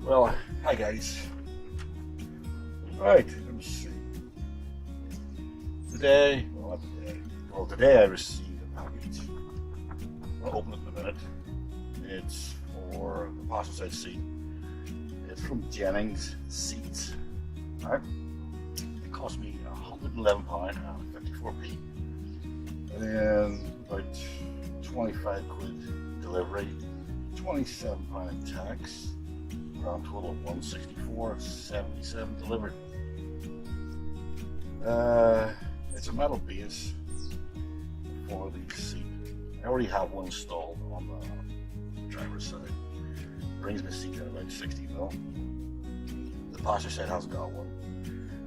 Well, hi guys. Right, let me see. Today I received a package. I'll open it in a minute. It's for the passenger side seat. It's from Jennings seats. Right? It cost me £111.54, and then about 25 quid delivery, £27 in tax. Grand total of 164.77 delivered. It's a metal base for the seat. I already have one installed on the driver's side. Brings my seat at about 60 mil. The passenger side hasn't got one.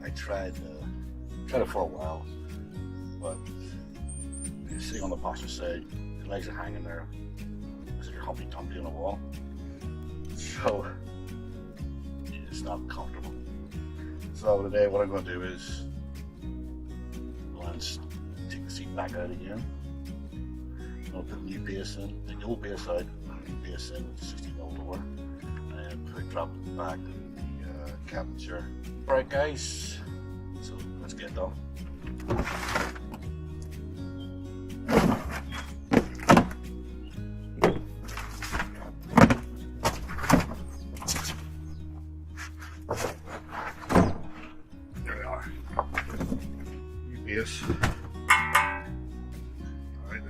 I tried it for a while, but you're sitting on the passenger side, your legs are hanging there because you're humpy dumpy on the wall. So it's not comfortable. So today what I'm going to do is take the seat back out again. I'm going to put a new base in, take the old base out, put a new base in with 60 mil door, and drop it back in the cabin chair. Alright guys, so let's get it done. Yes. Alright.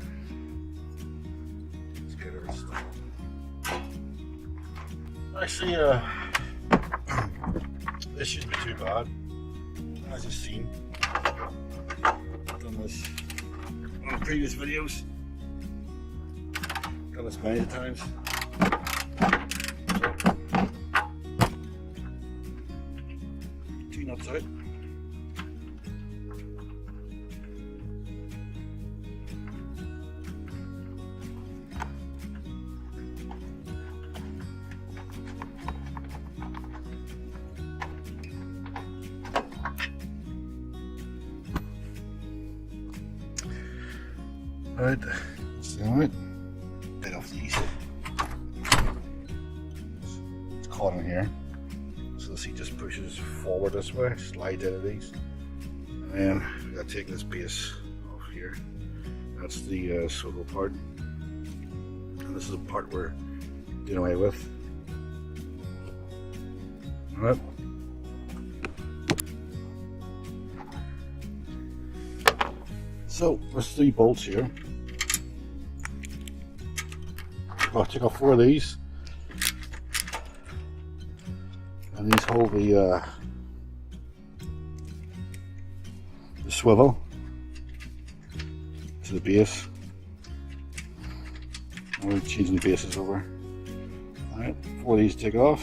Let's get her installed. Actually, this shouldn't be too bad. As you've seen, I've done this on previous videos. Done this many times. Two nuts out. Right, that's the right. Bit off these. It's caught in here, so the seat just pushes forward this way, slides out of these, and then we got to take this base off here. That's the swivel part, and this is the part we're doing away with. All right. So there's 3 bolts here. I'll take off 4 of these, and these hold the swivel to the base. And we're changing the bases over. All right, 4 of these take off.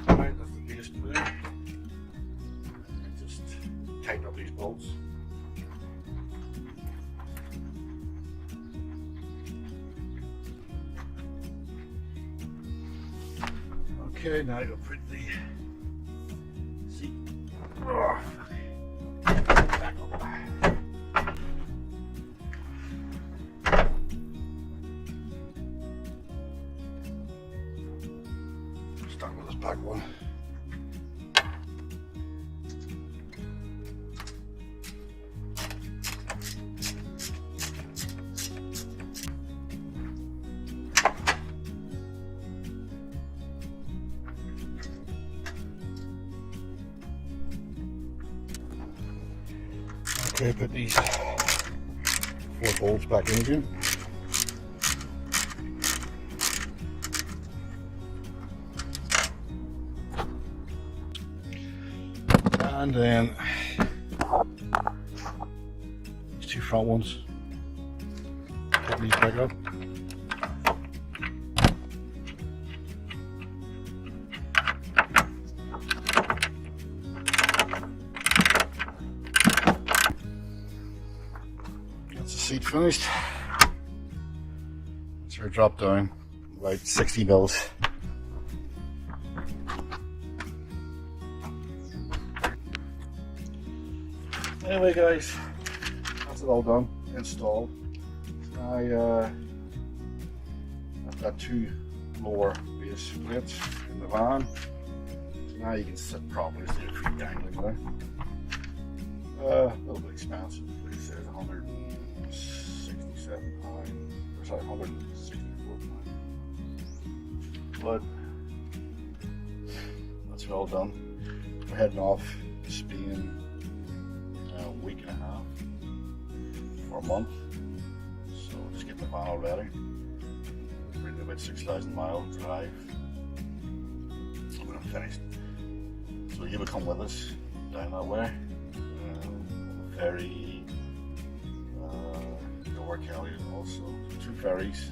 Alright, that's the base put in. Just tighten up these bolts. Okay, now you'll put the seat back up. Start with this back one. Okay, put these 4 bolts back in again. And then these 2 front ones. these back up. That's the seat finished. It's our drop down, about 60 mils. Anyway guys, that's it all done, installed. I've got two lower base plates in the van. So now you can sit properly instead of feet dangling there. A little bit expensive, like it says £167, or sorry, £164. But that's it all done. We're heading off to Spain a week and a half or a month, so just get the van all ready. We're doing about 6,000 mile drive when I'm finished, so you will come with us down that way. The ferry, over Kelly, also 2 ferries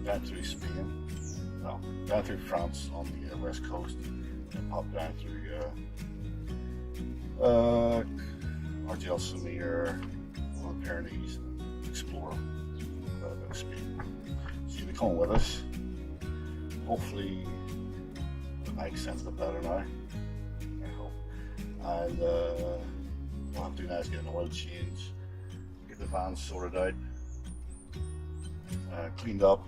down through Spain, no, down through France on the west coast, and pop down through RTL Samir, the Pyrenees, and explore a bit of Spain. So you'll be coming with us. Hopefully the mic sounds a bit better now, I hope. And we'll have to do now is get an oil change, get the van sorted out, cleaned up,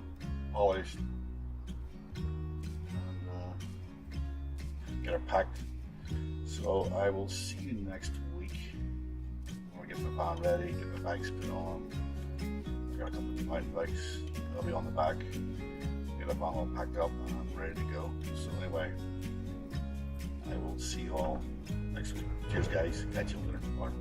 polished, and get her packed. So I will see you next week when we get the van ready, get the bikes put on. I've got a couple of mountain bikes, they'll be on the back. Get the van all packed up and I'm ready to go. So anyway, I will see you all next week. Cheers guys, catch you later. Bye.